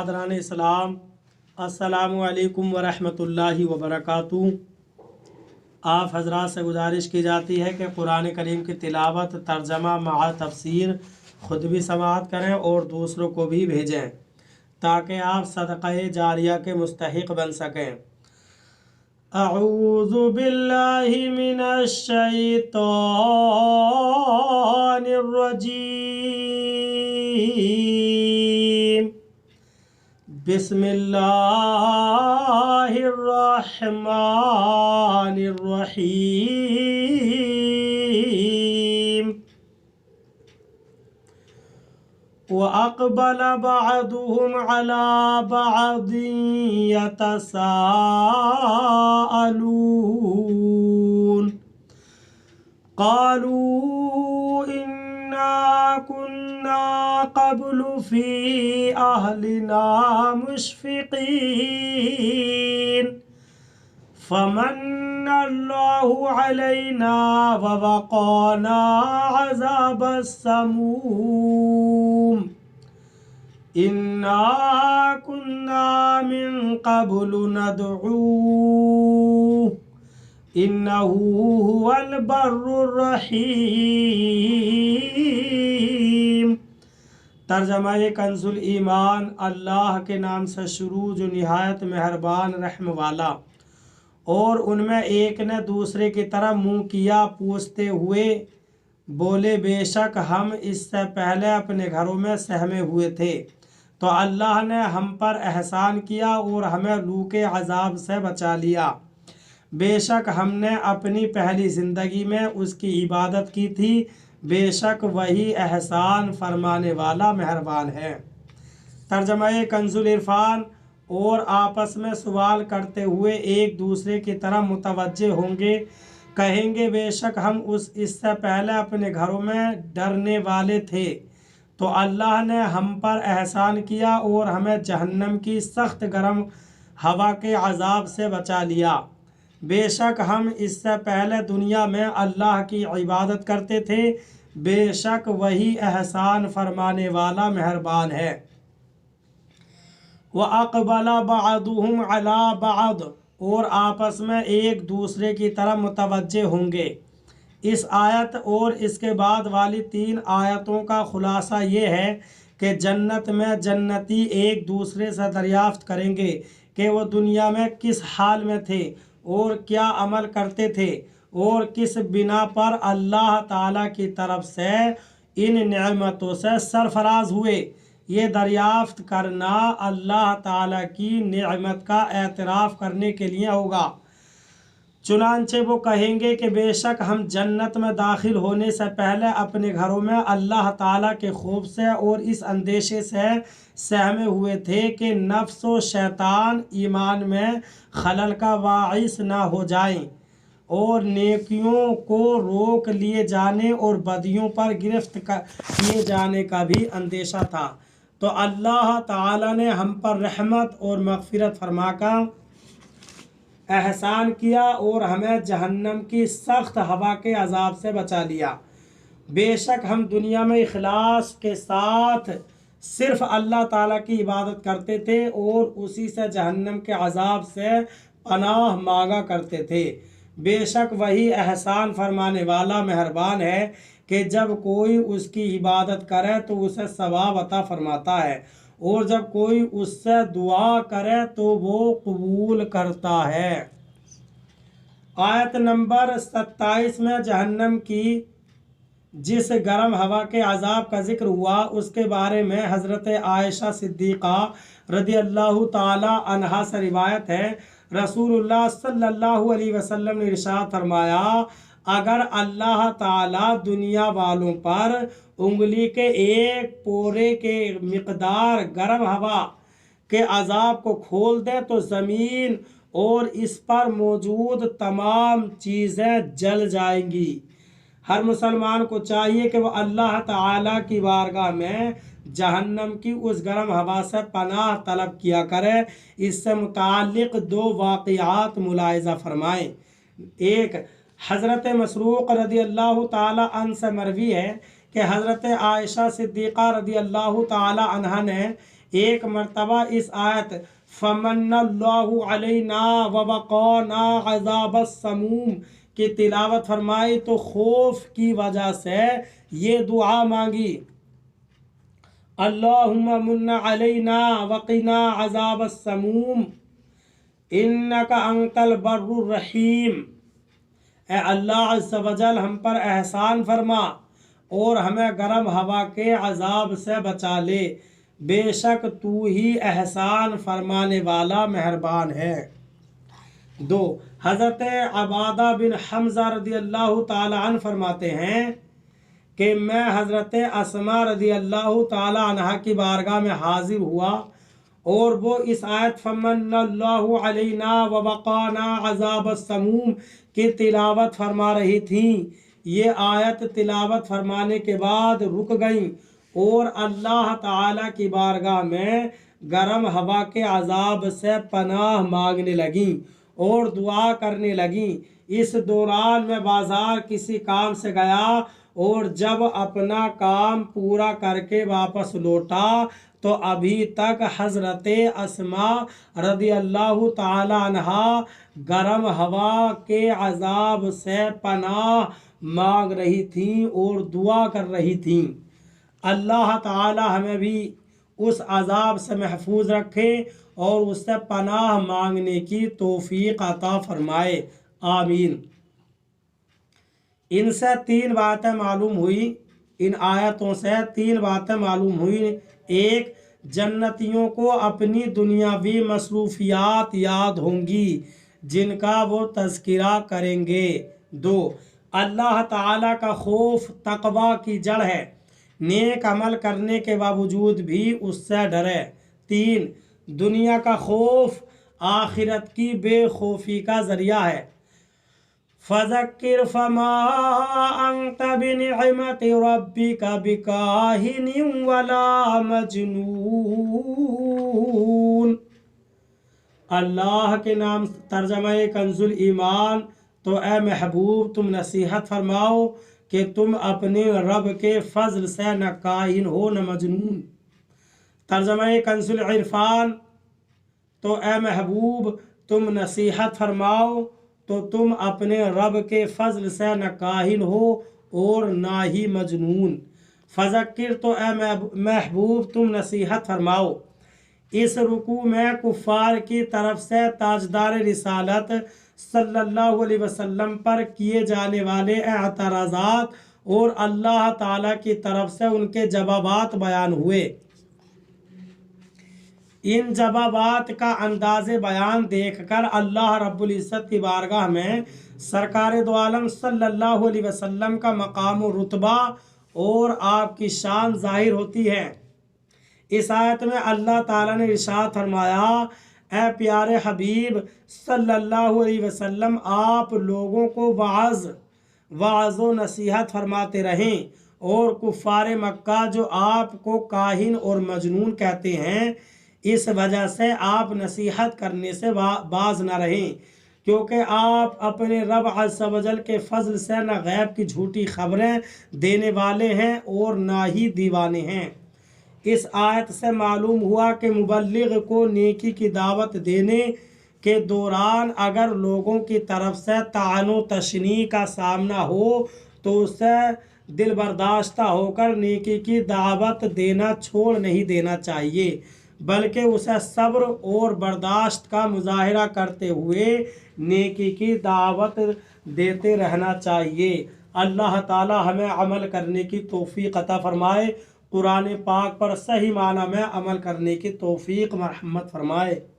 حضران اسلام، السلام علیکم ورحمۃ اللہ وبرکاتہ۔ آپ حضرات سے گزارش کی جاتی ہے کہ قرآن کریم کی تلاوت، ترجمہ مع تفسیر خود بھی سماعت کریں اور دوسروں کو بھی بھیجیں تاکہ آپ صدقہ جاریہ کے مستحق بن سکیں۔ اعوذ باللہ من الشیطان الرجیم، بسم اللہ الرحمن الرحیم۔ وَأَقْبَلَ بَعْضُهُمْ عَلَى بَعْضٍ يَتَسَاءَلُونَ قَالُوا إِنَّا كُنَّا قَبْلُ فِي أَهْلِنَا مُشْفِقِينَ فَمَنَّ اللَّهُ عَلَيْنَا وَوَقَانَا عَذَابَ السَّمُومِ إِنَّا كُنَّا مِن قَبْلُ نَدْعُوهُ إِنَّهُ هُوَ الْبَرُّ الرَّحِيمُ۔ ترجمہ کنز الایمان۔ اللہ کے نام سے شروع جو نہایت مہربان رحم والا۔ اور ان میں ایک نے دوسرے کی طرف منہ کیا، پوچھتے ہوئے بولے، بے شک ہم اس سے پہلے اپنے گھروں میں سہمے ہوئے تھے، تو اللہ نے ہم پر احسان کیا اور ہمیں لو کے عذاب سے بچا لیا۔ بے شک ہم نے اپنی پہلی زندگی میں اس کی عبادت کی تھی، بے شک وہی احسان فرمانے والا مہربان ہے۔ ترجمہ کنز العرفان۔ اور آپس میں سوال کرتے ہوئے ایک دوسرے کی طرف متوجہ ہوں گے، کہیں گے بے شک ہم اس سے پہلے اپنے گھروں میں ڈرنے والے تھے، تو اللہ نے ہم پر احسان کیا اور ہمیں جہنم کی سخت گرم ہوا کے عذاب سے بچا لیا۔ بے شک ہم اس سے پہلے دنیا میں اللہ کی عبادت کرتے تھے، بے شک وہی احسان فرمانے والا مہربان ہے۔ وَأَقْبَلَ بَعْضُهُمْ عَلَى بَعْضٍ، اور آپس میں ایک دوسرے کی طرف متوجہ ہوں گے۔ اس آیت اور اس کے بعد والی 3 آیتوں کا خلاصہ یہ ہے کہ جنت میں جنتی ایک دوسرے سے دریافت کریں گے کہ وہ دنیا میں کس حال میں تھے اور کیا عمل کرتے تھے اور کس بنا پر اللہ تعالیٰ کی طرف سے ان نعمتوں سے سرفراز ہوئے۔ یہ دریافت کرنا اللہ تعالیٰ کی نعمت کا اعتراف کرنے کے لیے ہوگا۔ چنانچہ وہ کہیں گے کہ بے شک ہم جنت میں داخل ہونے سے پہلے اپنے گھروں میں اللہ تعالیٰ کے خوف سے اور اس اندیشے سے سہمے ہوئے تھے کہ نفس و شیطان ایمان میں خلل کا باعث نہ ہو جائیں، اور نیکیوں کو روک لیے جانے اور بدیوں پر گرفت کیے جانے کا بھی اندیشہ تھا، تو اللہ تعالیٰ نے ہم پر رحمت اور مغفرت فرما کر احسان کیا اور ہمیں جہنم کی سخت ہوا کے عذاب سے بچا لیا۔ بے شک ہم دنیا میں اخلاص کے ساتھ صرف اللہ تعالیٰ کی عبادت کرتے تھے اور اسی سے جہنم کے عذاب سے پناہ مانگا کرتے تھے۔ بے شک وہی احسان فرمانے والا مہربان ہے کہ جب کوئی اس کی عبادت کرے تو اسے ثواب عطا فرماتا ہے، اور جب کوئی اس سے دعا کرے تو وہ قبول کرتا ہے۔ آیت نمبر 27 میں جہنم کی جس گرم ہوا کے عذاب کا ذکر ہوا اس کے بارے میں حضرت عائشہ صدیقہ رضی اللہ تعالی عنہا سے روایت ہے، رسول اللہ صلی اللہ علیہ وسلم نے ارشاد فرمایا، اگر اللہ تعالیٰ دنیا والوں پر انگلی کے ایک پورے کے مقدار گرم ہوا کے عذاب کو کھول دے تو زمین اور اس پر موجود تمام چیزیں جل جائیں گی۔ ہر مسلمان کو چاہیے کہ وہ اللہ تعالیٰ کی بارگاہ میں جہنم کی اس گرم ہوا سے پناہ طلب کیا کرے۔ اس سے متعلق 2 واقعات ملاحظہ فرمائیں۔ ایک، حضرت مسروق رضی اللہ تعالی عنہ سے مروی ہے کہ حضرت عائشہ صدیقہ رضی اللہ تعالی عنہ نے ایک مرتبہ اس آیت فمن اللہ علینا ووقانا عذاب السموم کی تلاوت فرمائی تو خوف کی وجہ سے یہ دعا مانگی، اللہم من علینا وقنا عذاب السموم انک انت البر الرحیم، اے اللہ عز و جل ہم پر احسان فرما اور ہمیں گرم ہوا کے عذاب سے بچا لے، بے شک تو ہی احسان فرمانے والا مہربان ہے۔ 2 حضرت عبادہ بن حمزہ رضی اللہ تعالی عنہ فرماتے ہیں کہ میں حضرت اسماء رضی اللہ تعالی عنہ کی بارگاہ میں حاضر ہوا اور وہ اس آیت فمن اللہ علینا ووقانا عذاب السموم کی تلاوت فرما رہی تھیں۔ یہ آیت تلاوت فرمانے کے بعد رک گئیں اور اللہ تعالی کی بارگاہ میں گرم ہوا کے عذاب سے پناہ مانگنے لگیں اور دعا کرنے لگیں۔ اس دوران میں بازار کسی کام سے گیا اور جب اپنا کام پورا کر کے واپس لوٹا تو ابھی تک حضرت اسماء رضی اللہ تعالی عنہ گرم ہوا کے عذاب سے پناہ مانگ رہی تھیں اور دعا کر رہی تھیں۔ اللہ تعالی ہمیں بھی اس عذاب سے محفوظ رکھے اور اس سے پناہ مانگنے کی توفیق عطا فرمائے، آمین۔ ان سے 3 باتیں معلوم ہوئی، ان آیتوں سے 3 باتیں معلوم ہوئی۔ 1 جنتیوں کو اپنی دنیاوی مصروفیات یاد ہوں گی جن کا وہ تذکرہ کریں گے۔ 2 اللہ تعالیٰ کا خوف تقویٰ کی جڑ ہے، نیک عمل کرنے کے باوجود بھی اس سے ڈرے۔ 3 دنیا کا خوف آخرت کی بے خوفی کا ذریعہ ہے۔ فذکر فما انت بنعمت ربک بکاہن ولا مجنون۔ اللہ کے نام ترجمہ کنز ایمان۔ تو اے محبوب تم نصیحت فرماؤ کہ تم اپنے رب کے فضل سے نہ کاہن ہو نہ مجنون۔ ترجمہ کنز عرفان۔ تو اے محبوب تم نصیحت فرماؤ تو تم اپنے رب کے فضل سے نہ کاہن ہو اور نہ ہی مجنون۔ فذکر تو اے محبوب تم نصیحت فرماؤ۔ اس رکوع میں کفار کی طرف سے تاجدار رسالت صلی اللہ علیہ وسلم پر کیے جانے والے اعتراضات اور اللہ تعالیٰ کی طرف سے ان کے جوابات بیان ہوئے۔ ان جوابات کا انداز بیان دیکھ کر اللہ رب العزت کی بارگاہ میں سرکار دو عالم صلی اللہ علیہ وسلم کا مقام و رتبہ اور آپ کی شان ظاہر ہوتی ہے۔ اس آیت میں اللہ تعالیٰ نے ارشاد فرمایا، اے پیارے حبیب صلی اللہ علیہ وسلم آپ لوگوں کو وعظ و نصیحت فرماتے رہیں اور کفار مکہ جو آپ کو کاہن اور مجنون کہتے ہیں اس وجہ سے آپ نصیحت کرنے سے باز نہ رہیں، کیونکہ آپ اپنے رب عز و جل کے فضل سے نہ غیب کی جھوٹی خبریں دینے والے ہیں اور نہ ہی دیوانے ہیں۔ اس آیت سے معلوم ہوا کہ مبلغ کو نیکی کی دعوت دینے کے دوران اگر لوگوں کی طرف سے طعن و تشنیع کا سامنا ہو تو اسے دل برداشتہ ہو کر نیکی کی دعوت دینا چھوڑ نہیں دینا چاہیے، بلکہ اسے صبر اور برداشت کا مظاہرہ کرتے ہوئے نیکی کی دعوت دیتے رہنا چاہیے۔ اللہ تعالی ہمیں عمل کرنے کی توفیق عطا فرمائے، قرآن پاک پر صحیح معنی میں عمل کرنے کی توفیق مرحمت فرمائے۔